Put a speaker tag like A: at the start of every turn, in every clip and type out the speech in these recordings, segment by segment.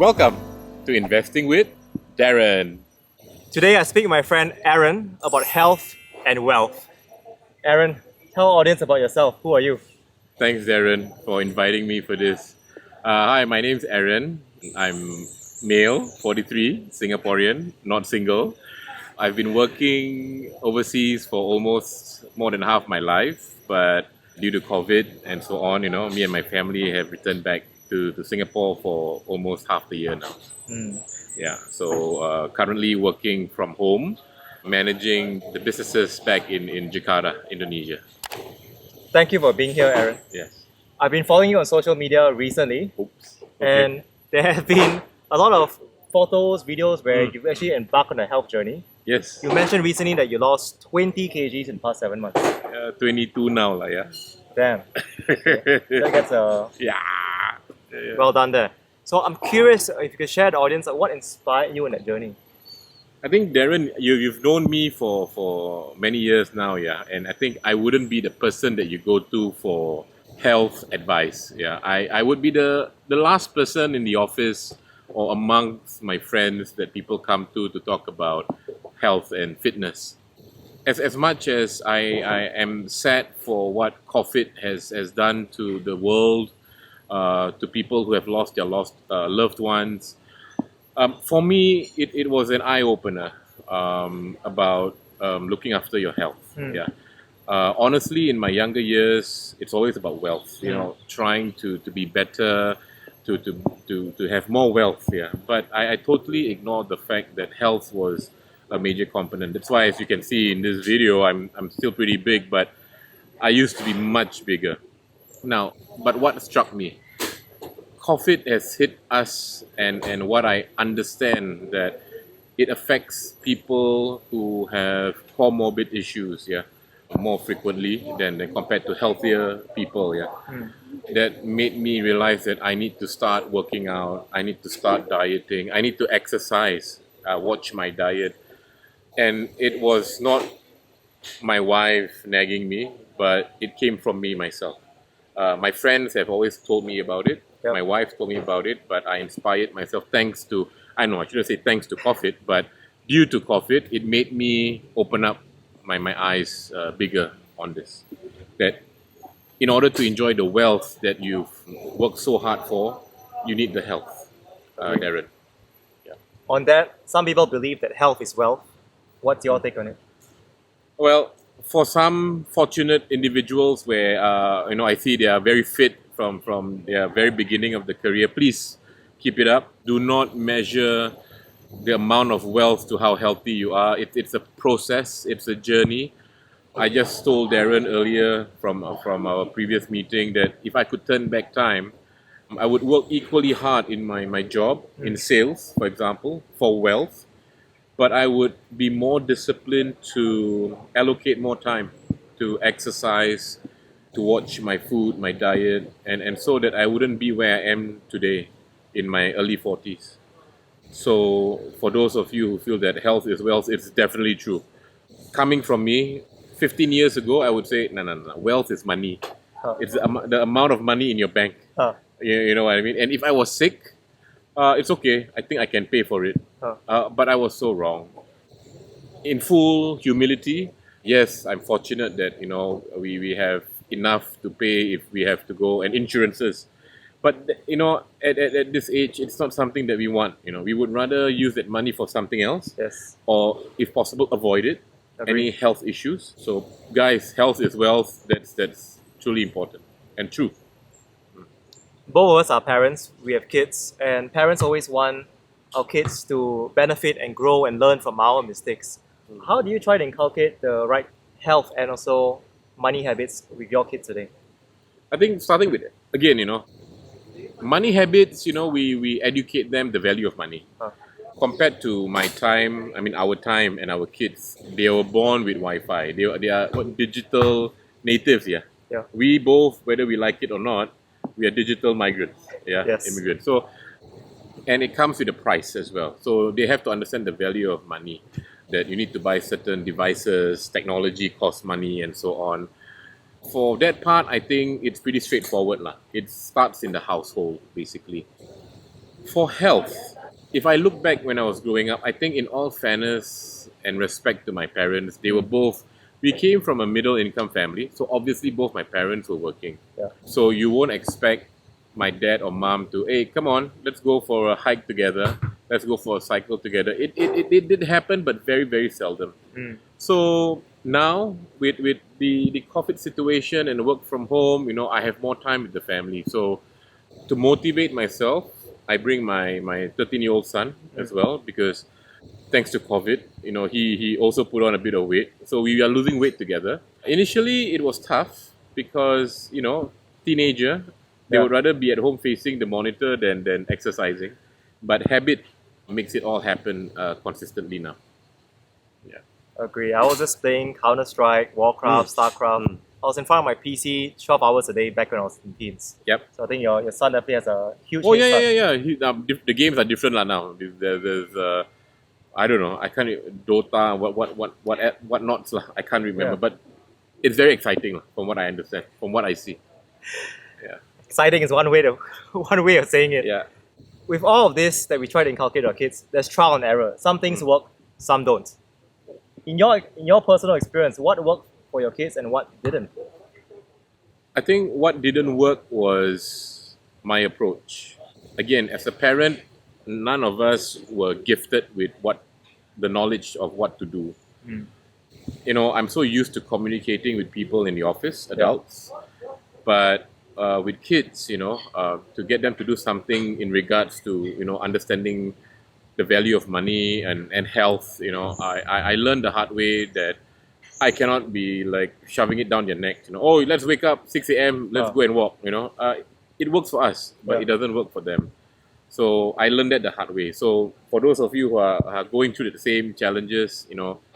A: Welcome to Investing with Daren.
B: Today I speak with my friend Aeran about health and wealth. Aeran, tell our audience about yourself. Who are you?
A: Thanks, Daren, for inviting me for this. Hi, my name's Aeran. I'm male, 43, Singaporean, not single. I've been working overseas for almost more than half my life, but due to COVID and so on, me and my family have returned back to Singapore for almost half the year now. Yeah, so currently working from home, managing the businesses back in Jakarta, Indonesia.
B: Thank you for being here, Aeran.
A: Yes.
B: I've been following you on social media recently,
A: Oops.
B: and there have been a lot of photos, videos where you've actually embarked on a health journey.
A: Yes.
B: You mentioned recently that you lost 20 kgs in the past 7 months.
A: 22 now, yeah.
B: Damn. That's
A: Yeah.
B: well done there. So I'm curious if you could share the audience what inspired you in that journey.
A: I think, Daren, you've known me for many years now, yeah, and I think I wouldn't be the person that you go to for health advice. Yeah, I would be the last person in the office or amongst my friends that people come to talk about health and fitness. As much as I am sad for what COVID has done to the world, to people who have lost their loved ones, for me, it was an eye-opener about looking after your health. Yeah. Honestly, in my younger years, it's always about wealth. Trying to be better, to have more wealth. Yeah. But I totally ignored the fact that health was a major component. That's why, as you can see in this video, I'm still pretty big, but I used to be much bigger. Now, but what struck me, COVID has hit us, and what I understand that it affects people who have comorbid issues, yeah, more frequently than compared to healthier people, yeah. That made me realize that I need to start working out, I need to start dieting, I need to exercise, watch my diet. And it was not my wife nagging me, but it came from me myself. My friends have always told me about it.
B: Yep.
A: My wife told me about it, but I inspired myself thanks to, I shouldn't say thanks to COVID, but due to COVID, it made me open up my eyes bigger on this. That in order to enjoy the wealth that you've worked so hard for, you need the health, Daren.
B: On that, some people believe that health is wealth. What's your take on it?
A: Well, for some fortunate individuals where I see they are very fit from their very beginning of the career, please keep it up. Do not measure the amount of wealth to how healthy you are. It's a process. It's a journey. I just told Daren earlier from our previous meeting that if I could turn back time, I would work equally hard in my job, in sales, for example, for wealth. But I would be more disciplined to allocate more time to exercise, to watch my food, my diet, and so that I wouldn't be where I am today in my early 40s. So for those of you who feel that health is wealth, it's definitely true. Coming from me, 15 years ago, I would say, no. Wealth is money. It's the amount of money in your bank. You know what I mean? And if I was sick, it's okay. I think I can pay for it. But I was so wrong. In full humility, yes, I'm fortunate that we have enough to pay if we have to go, and insurances. But at this age, it's not something that we want. We would rather use that money for something else.
B: Yes.
A: Or if possible, avoid it.
B: Agreed.
A: Any health issues. So, guys, health is wealth. That's truly important and true.
B: Both of us are parents, we have kids, and parents always want our kids to benefit and grow and learn from our mistakes. How do you try to inculcate the right health and also money habits with your kids today?
A: I think starting with, again, money habits, we educate them the value of money. Compared to my time, our time and our kids, they were born with Wi-Fi. They are digital natives, yeah. We both, whether we like it or not, we are digital migrants,
B: Yes.
A: immigrants. So, and it comes with a price as well. So they have to understand the value of money, that you need to buy certain devices, technology costs money, and so on. For that part, I think it's pretty straightforward. It starts in the household, basically. For health, if I look back when I was growing up, I think in all fairness and respect to my parents, they were both, we came from a middle income family. So obviously both my parents were working.
B: Yeah.
A: So you won't expect my dad or mom to, hey, come on, let's go for a hike together. Let's go for a cycle together. It did happen, but very, very seldom. So now with the COVID situation and work from home, I have more time with the family. So to motivate myself, I bring my 13-year-old son as well because thanks to COVID, he also put on a bit of weight. So we are losing weight together. Initially, it was tough because, teenager, they
B: Yeah.
A: would rather be at home facing the monitor than exercising. But habit makes it all happen consistently now. Yeah.
B: Agree. I was just playing Counter Strike, Warcraft, Starcraft. I was in front of my PC 12 hours a day back when I was in teens.
A: Yep.
B: So I think your son definitely has a huge
A: Oh
B: head
A: yeah,
B: start.
A: yeah, yeah. The games are different lah now. There's I don't know. I can't Dota what not lah. I can't remember,
B: Yeah.
A: but it's very exciting lah, from what I understand, from what I see. Yeah,
B: Exciting is one way to one way of saying it.
A: yeah.
B: With all of this that we try to inculcate our kids, there's trial and error. Some things work, some don't. In your personal experience, what worked for your kids and what didn't?
A: I think what didn't work was my approach. Again, as a parent, none of us were gifted with the knowledge of what to do. I'm so used to communicating with people in the office, adults, but with kids, to get them to do something in regards to, understanding the value of money and health, I learned the hard way that I cannot be like shoving it down their neck. Oh, let's wake up 6 a.m. Let's go and walk. It works for us, but
B: Yeah.
A: it doesn't work for them. So I learned that the hard way. So for those of you who are going through the same challenges,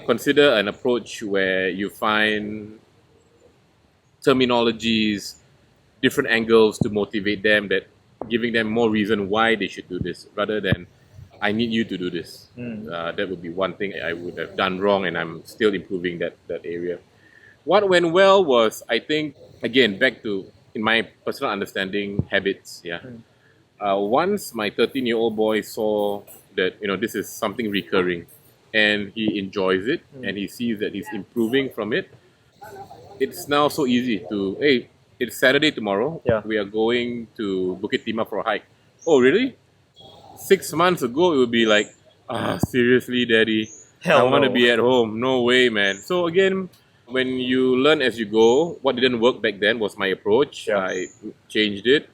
A: consider an approach where you find terminologies, different angles to motivate them, that giving them more reason why they should do this rather than I need you to do this. That would be one thing I would have done wrong, and I'm still improving that area. What went well was, I think, again, back to, in my personal understanding, habits. Yeah. Once my 13-year-old boy saw that, this is something recurring and he enjoys it and he sees that he's improving from it, it's now so easy to, hey, it's Saturday tomorrow.
B: Yeah.
A: We are going to Bukit Timah for a hike. Oh, really? 6 months ago, it would be like, seriously, daddy,
B: Hell
A: I want to
B: no.
A: be at home. No way, man. So again, when you learn as you go, what didn't work back then was my approach.
B: Yeah.
A: I changed it.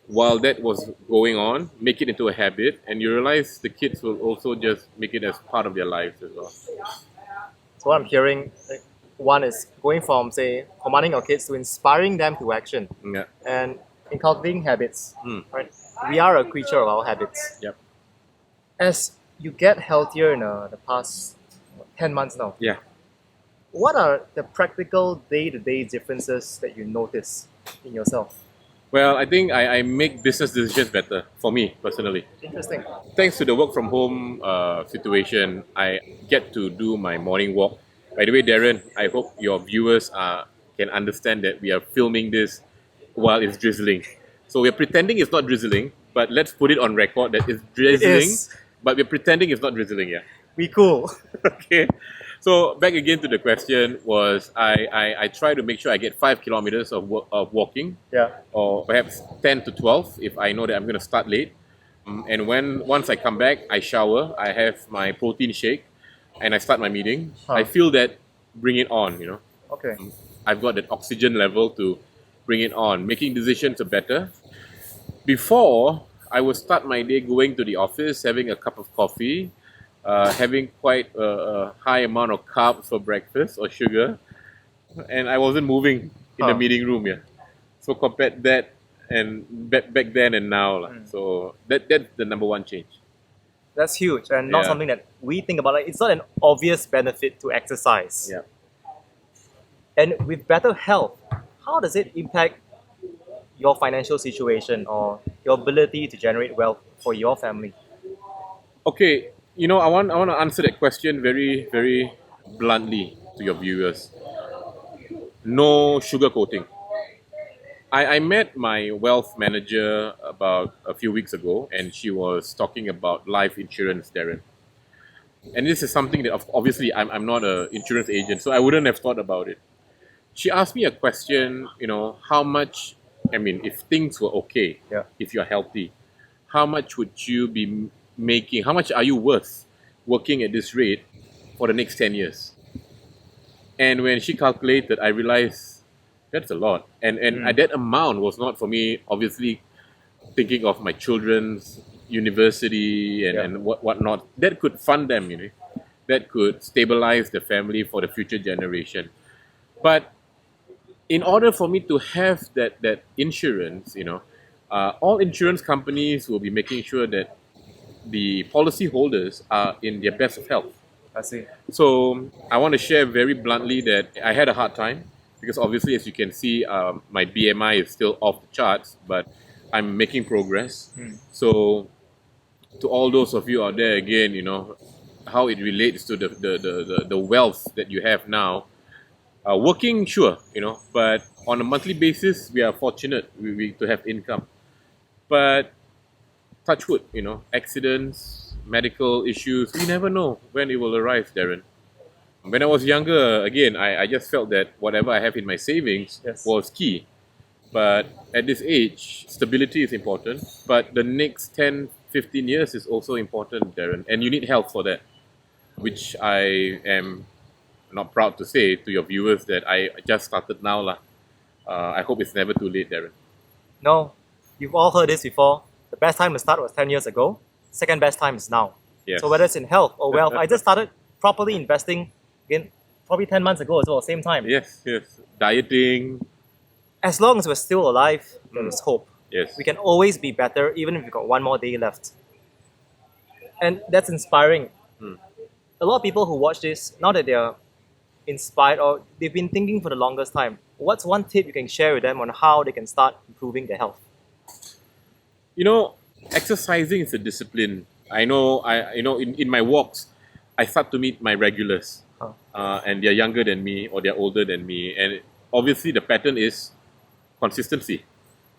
A: While that was going on, make it into a habit, and you realize the kids will also just make it as part of their lives as well.
B: So what I'm hearing, like, one is going from, say, commanding your kids to inspiring them to action
A: Yeah.
B: and inculcating habits. Right? We are a creature of our habits.
A: Yep.
B: As you get healthier in the past 10 months now,
A: Yeah.
B: what are the practical day-to-day differences that you notice in yourself?
A: Well, I think I make business decisions better for me personally.
B: Interesting.
A: Thanks to the work from home situation, I get to do my morning walk. By the way, Daren, I hope your viewers can understand that we are filming this while it's drizzling. So we're pretending it's not drizzling, but let's put it on record that it's drizzling,
B: is.
A: but we're pretending it's not drizzling, yeah.
B: Be cool.
A: Okay. So back again to the question was, I try to make sure I get 5 kilometers of walking,
B: Yeah.
A: or perhaps 10 to 12 if I know that I'm going to start late. And once I come back, I shower, I have my protein shake, and I start my meeting. I feel that bring it on,
B: Okay.
A: I've got that oxygen level to bring it on. Making decisions are better. Before, I would start my day going to the office, having a cup of coffee, having quite a high amount of carbs for breakfast or sugar, and I wasn't moving in the meeting room. Yeah, so compared that and back then and now, so that's the number one change.
B: That's huge and not
A: Yeah.
B: something that we think about. Like, it's not an obvious benefit to exercise.
A: Yeah.
B: And with better health, how does it impact your financial situation or your ability to generate wealth for your family?
A: Okay, I want to answer that question very, very bluntly to your viewers. No sugarcoating. I met my wealth manager about a few weeks ago, and she was talking about life insurance, Darren. And this is something that obviously I'm not an insurance agent, so I wouldn't have thought about it. She asked me a question, how much, I mean, if things were okay,
B: Yeah.
A: if you're healthy, how much would you be making? How much are you worth working at this rate for the next 10 years? And when she calculated, I realized that's a lot. And that amount was not for me, obviously, thinking of my children's university and,
B: Yeah.
A: and whatnot. That could fund them, that could stabilize the family for the future generation. But in order for me to have that insurance, all insurance companies will be making sure that the policy holders are in their best of health.
B: I see.
A: So I want to share very bluntly that I had a hard time because obviously, as you can see, my BMI is still off the charts, but I'm making progress. So to all those of you out there, again, how it relates to the wealth that you have now. Working, sure, but on a monthly basis, we are fortunate to have income. But touch wood, accidents, medical issues, we never know when it will arise, Darren. When I was younger, again, I just felt that whatever I have in my savings
B: Yes.
A: was key. But at this age, stability is important. But the next 10, 15 years is also important, Darren. And you need help for that, which I am not proud to say to your viewers that I just started now. I hope it's never too late, Darren.
B: No, you've all heard this before. The best time to start was 10 years ago. Second best time is now.
A: Yes.
B: So whether it's in health or wealth, I just started properly investing again probably 10 months ago as well, same time.
A: Yes. Dieting.
B: As long as we're still alive, there is hope.
A: Yes.
B: We can always be better, even if we've got one more day left. And that's inspiring. A lot of people who watch this, now that they're inspired or they've been thinking for the longest time, what's one tip you can share with them on how they can start improving their health?
A: Exercising is a discipline. I know. In my walks, I start to meet my regulars, and they're younger than me or they're older than me, and obviously the pattern is consistency.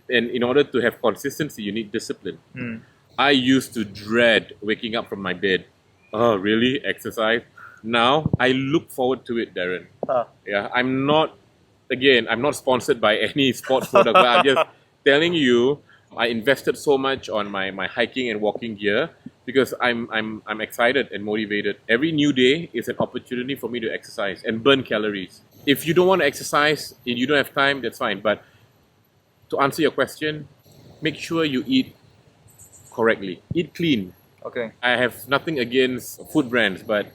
A: And in order to have consistency, you need discipline. I used to dread waking up from my bed. Oh, really? Exercise? Now I look forward to it, Darren. Yeah, I'm not sponsored by any sports product, but I'm just telling you, I invested so much on my hiking and walking gear because I'm excited and motivated. Every new day is an opportunity for me to exercise and burn calories. If you don't want to exercise and you don't have time, that's fine. But to answer your question, make sure you eat correctly. Eat clean.
B: Okay.
A: I have nothing against food brands, but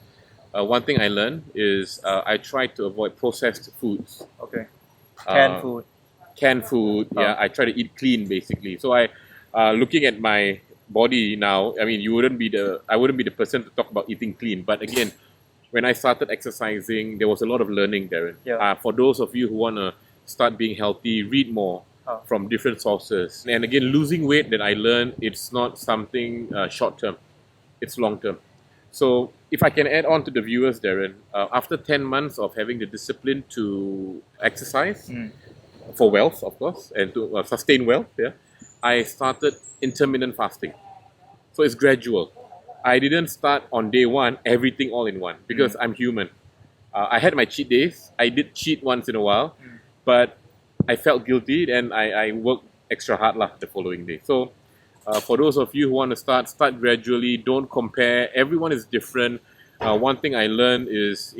A: one thing I learned is I try to avoid processed foods.
B: Okay. Canned food.
A: Canned food, yeah. I try to eat clean, basically. So looking at my body now, I mean, I wouldn't be the person to talk about eating clean. But again, when I started exercising, there was a lot of learning, Darren.
B: Yeah.
A: For those of you who want to start being healthy, read more from different sources. And again, losing weight that I learned, it's not something short term, it's long term. So if I can add on to the viewers, Darren, after 10 months of having the discipline to exercise, for wealth, of course, and to sustain wealth, I started intermittent fasting. So it's gradual. I didn't start on day one, everything all in one, because I'm human. I had my cheat days. I did cheat once in a while, but I felt guilty and I worked extra hard the following day. So for those of you who want to start gradually. Don't compare. Everyone is different. One thing I learned is,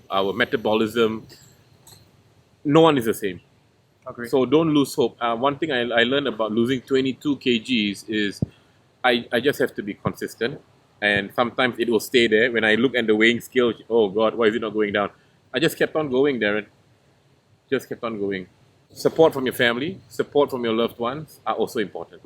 A: our metabolism, no one is the same.
B: Agree.
A: So don't lose hope. One thing I learned about losing 22 kgs is I just have to be consistent. And sometimes it will stay there. When I look at the weighing scale, oh God, why is it not going down? I just kept on going, Darren. Just kept on going. Support from your family, support from your loved ones are also important.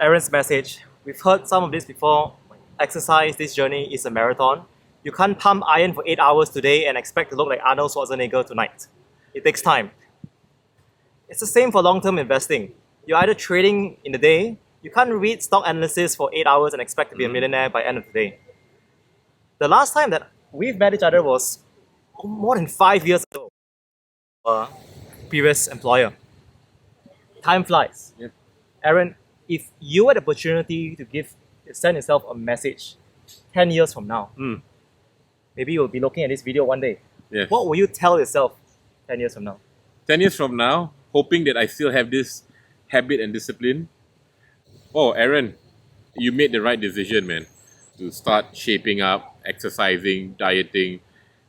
B: Aeran's message. We've heard some of this before. Exercise, this journey is a marathon. You can't pump iron for 8 hours today and expect to look like Arnold Schwarzenegger tonight. It takes time. It's the same for long-term investing. You're either trading in the day, you can't read stock analysis for 8 hours and expect to be a millionaire by end of the day. The last time that we've met each other was more than 5 years ago. Previous employer. time flies.
A: Yep.
B: Aeran, if you had the opportunity to send yourself a message 10 years from now, maybe you'll be looking at this video one day.
A: Yes.
B: What will you tell yourself 10 years from now?
A: 10 years from now, hoping that I still have this habit and discipline. Oh, Aaron, you made the right decision, man, to start shaping up, exercising, dieting,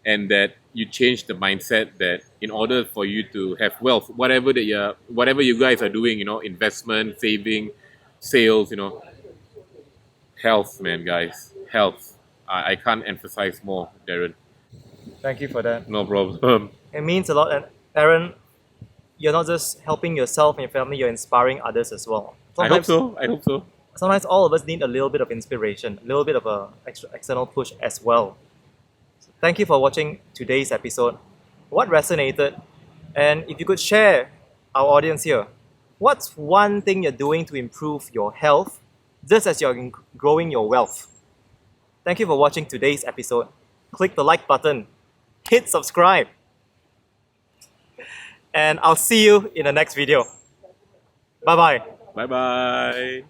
A: and that you changed the mindset that in order for you to have wealth, whatever you guys are doing, investment, saving, sales, health, man, guys, health. I can't emphasize more, Daren.
B: Thank you for that.
A: No problem.
B: It means a lot. And Aeran, you're not just helping yourself and your family, you're inspiring others as well.
A: I hope so.
B: Sometimes all of us need a little bit of inspiration, a little bit of a external push as well. So thank you for watching today's episode. What resonated? And if you could share our audience here, what's one thing you're doing to improve your health just as you're growing your wealth? Thank you for watching today's episode. Click the like button, hit subscribe, and I'll see you in the next video. Bye-bye.
A: Bye-bye.